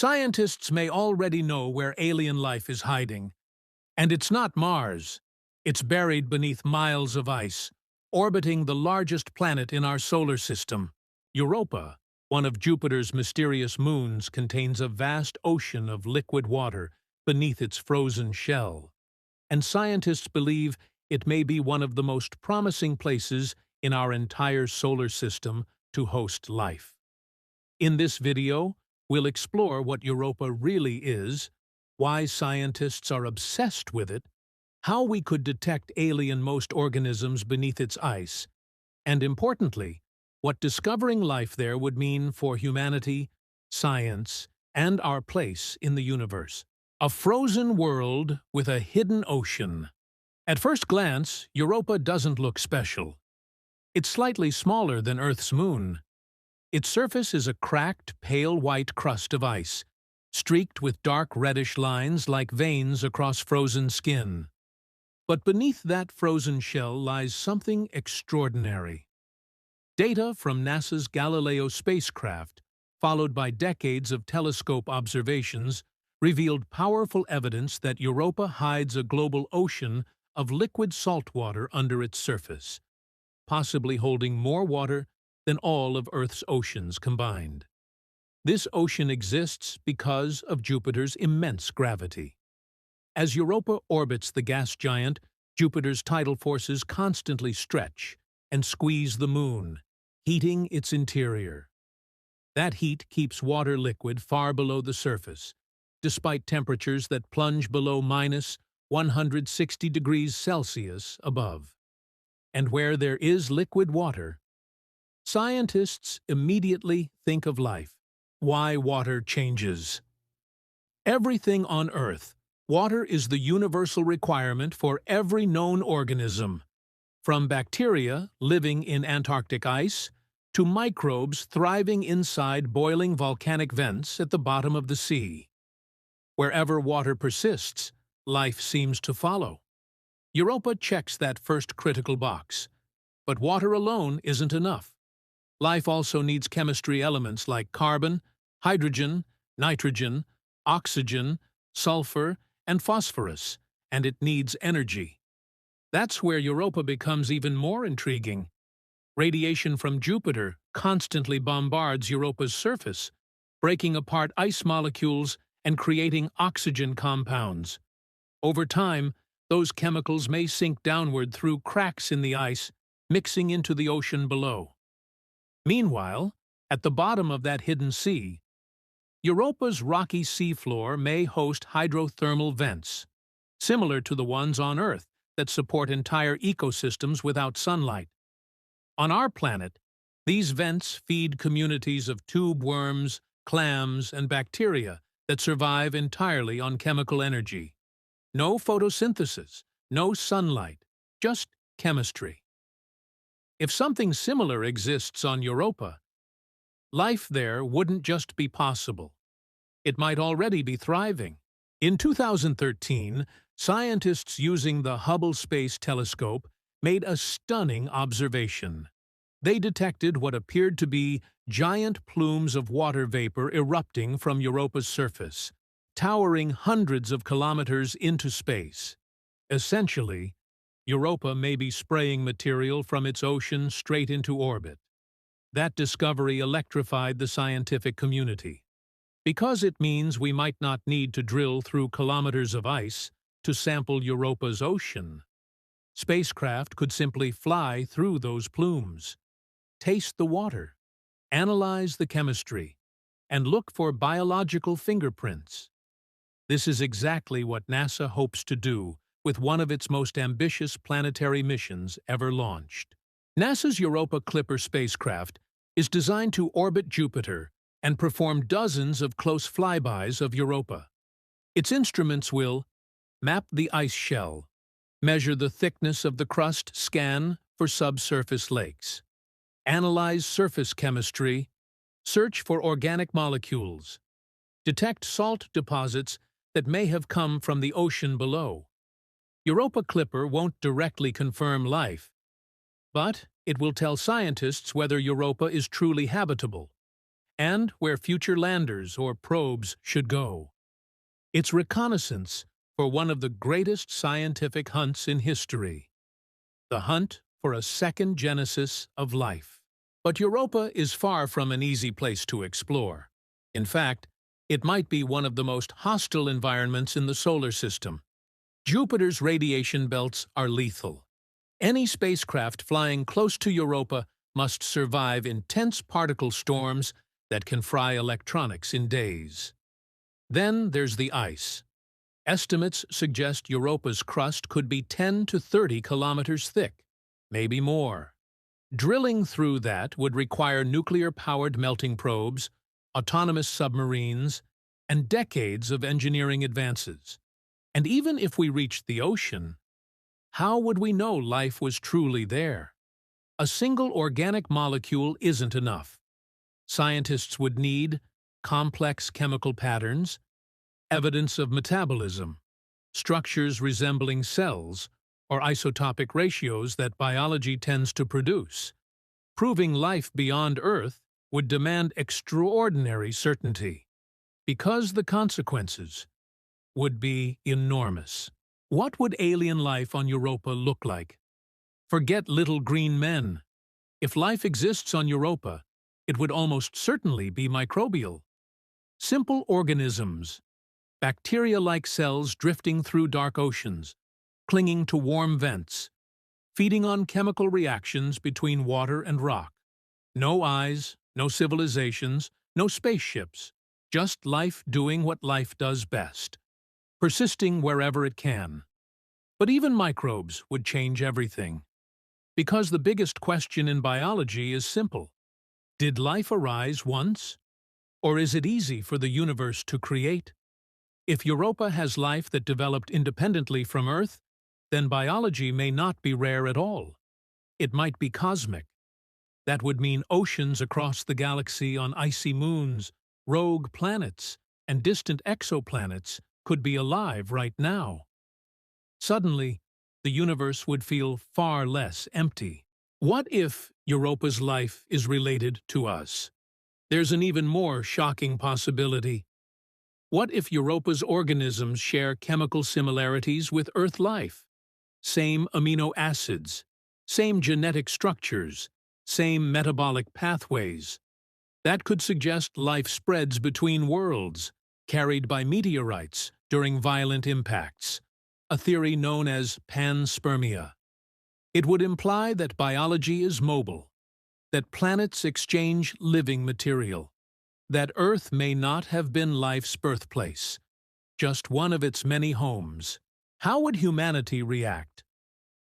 Scientists may already know where alien life is hiding. And it's not Mars. It's buried beneath miles of ice, orbiting the largest planet in our solar system. Europa, one of Jupiter's mysterious moons, contains a vast ocean of liquid water beneath its frozen shell. And scientists believe it may be one of the most promising places in our entire solar system to host life. In this video, we'll explore what Europa really is, why scientists are obsessed with it, how we could detect alien-most organisms beneath its ice, and importantly, what discovering life there would mean for humanity, science, and our place in the universe. A frozen world with a hidden ocean. At first glance, Europa doesn't look special. It's slightly smaller than Earth's moon. Its surface is a cracked, pale white crust of ice, streaked with dark reddish lines like veins across frozen skin. But beneath that frozen shell lies something extraordinary. Data from NASA's Galileo spacecraft, followed by decades of telescope observations, revealed powerful evidence that Europa hides a global ocean of liquid saltwater under its surface, possibly holding more water than all of Earth's oceans combined. This ocean exists because of Jupiter's immense gravity. As Europa orbits the gas giant, Jupiter's tidal forces constantly stretch and squeeze the moon, heating its interior. That heat keeps water liquid far below the surface, despite temperatures that plunge below minus 160 degrees Celsius above. And where there is liquid water, scientists immediately think of life. Why water changes. Everything on Earth, water is the universal requirement for every known organism, from bacteria living in Antarctic ice to microbes thriving inside boiling volcanic vents at the bottom of the sea. Wherever water persists, life seems to follow. Europa checks that first critical box. But water alone isn't enough. Life also needs chemistry elements like carbon, hydrogen, nitrogen, oxygen, sulfur, and phosphorus, and it needs energy. That's where Europa becomes even more intriguing. Radiation from Jupiter constantly bombards Europa's surface, breaking apart ice molecules and creating oxygen compounds. Over time, those chemicals may sink downward through cracks in the ice, mixing into the ocean below. Meanwhile, at the bottom of that hidden sea, Europa's rocky seafloor may host hydrothermal vents, similar to the ones on Earth that support entire ecosystems without sunlight. On our planet, these vents feed communities of tube worms, clams, and bacteria that survive entirely on chemical energy. No photosynthesis, no sunlight, just chemistry. If something similar exists on Europa, life there wouldn't just be possible. It might already be thriving. In 2013, scientists using the Hubble Space Telescope made a stunning observation. They detected what appeared to be giant plumes of water vapor erupting from Europa's surface, towering hundreds of kilometers into space. Essentially, Europa may be spraying material from its ocean straight into orbit. That discovery electrified the scientific community, because it means we might not need to drill through kilometers of ice to sample Europa's ocean. Spacecraft could simply fly through those plumes, taste the water, analyze the chemistry, and look for biological fingerprints. This is exactly what NASA hopes to do with one of its most ambitious planetary missions ever launched. NASA's Europa Clipper spacecraft is designed to orbit Jupiter and perform dozens of close flybys of Europa. Its instruments will map the ice shell, measure the thickness of the crust, scan for subsurface lakes, analyze surface chemistry, search for organic molecules, detect salt deposits that may have come from the ocean below. Europa Clipper won't directly confirm life, but it will tell scientists whether Europa is truly habitable and where future landers or probes should go. It's reconnaissance for one of the greatest scientific hunts in history, the hunt for a second genesis of life. But Europa is far from an easy place to explore. In fact, it might be one of the most hostile environments in the solar system. Jupiter's radiation belts are lethal. Any spacecraft flying close to Europa must survive intense particle storms that can fry electronics in days. Then there's the ice. Estimates suggest Europa's crust could be 10 to 30 kilometers thick, maybe more. Drilling through that would require nuclear-powered melting probes, autonomous submarines, and decades of engineering advances. And even if we reached the ocean, how would we know life was truly there? A single organic molecule isn't enough. Scientists would need complex chemical patterns, evidence of metabolism, structures resembling cells, or isotopic ratios that biology tends to produce. Proving life beyond Earth would demand extraordinary certainty, because the consequences would be enormous. What would alien life on Europa look like? Forget little green men. If life exists on Europa, it would almost certainly be microbial. Simple organisms, bacteria-like cells drifting through dark oceans, clinging to warm vents, feeding on chemical reactions between water and rock. No eyes, no civilizations, no spaceships, just life doing what life does best, persisting wherever it can. But even microbes would change everything. Because the biggest question in biology is simple. Did life arise once? Or is it easy for the universe to create? If Europa has life that developed independently from Earth, then biology may not be rare at all. It might be cosmic. That would mean oceans across the galaxy on icy moons, rogue planets, and distant exoplanets could be alive right now. Suddenly, the universe would feel far less empty. What if Europa's life is related to us? There's an even more shocking possibility. What if Europa's organisms share chemical similarities with Earth life? Same amino acids, same genetic structures, same metabolic pathways. That could suggest life spreads between worlds, carried by meteorites during violent impacts, a theory known as panspermia. It would imply that biology is mobile, that planets exchange living material, that Earth may not have been life's birthplace, just one of its many homes. How would humanity react?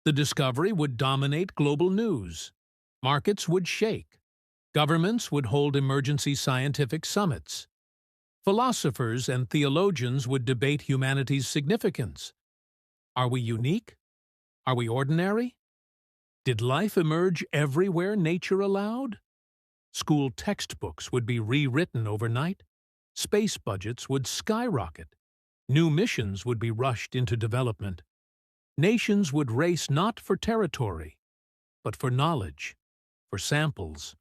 The discovery would dominate global news. Markets would shake. Governments would hold emergency scientific summits. Philosophers and theologians would debate humanity's significance. Are we unique? Are we ordinary? Did life emerge everywhere nature allowed? School textbooks would be rewritten overnight. Space budgets would skyrocket. New missions would be rushed into development. Nations would race not for territory, but for knowledge, for samples,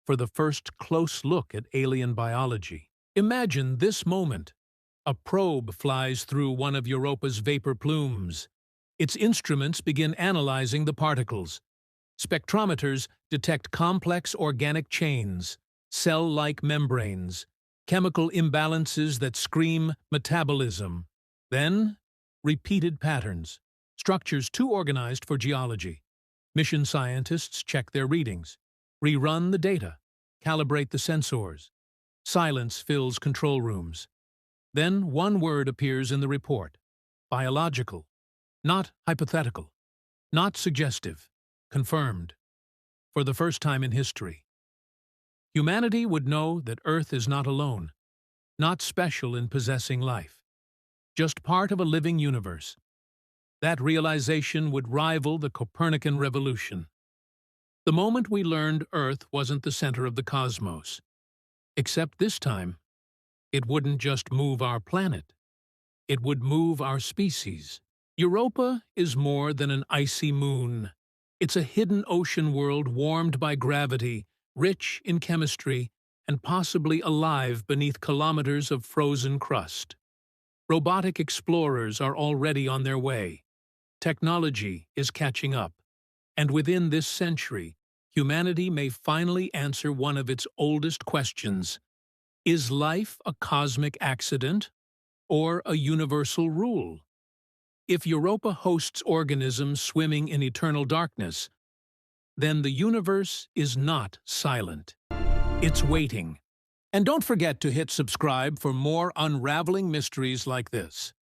for the first close look at alien biology. Imagine this moment. A probe flies through one of Europa's vapor plumes. Its instruments begin analyzing the particles. Spectrometers detect complex organic chains, cell-like membranes, chemical imbalances that scream metabolism. Then, repeated patterns, structures too organized for geology. Mission scientists check their readings, rerun the data, calibrate the sensors. Silence fills control rooms. Then one word appears in the report: biological, not hypothetical, not suggestive, confirmed. For the first time in history, humanity would know that Earth is not alone, not special in possessing life, just part of a living universe. That realization would rival the Copernican revolution. The moment we learned Earth wasn't the center of the cosmos. Except this time, it wouldn't just move our planet. It would move our species. Europa is more than an icy moon. It's a hidden ocean world warmed by gravity, rich in chemistry, and possibly alive beneath kilometers of frozen crust. Robotic explorers are already on their way. Technology is catching up, and within this century, humanity may finally answer one of its oldest questions. Is life a cosmic accident or a universal rule? If Europa hosts organisms swimming in eternal darkness, then the universe is not silent. It's waiting. And don't forget to hit subscribe for more unraveling mysteries like this.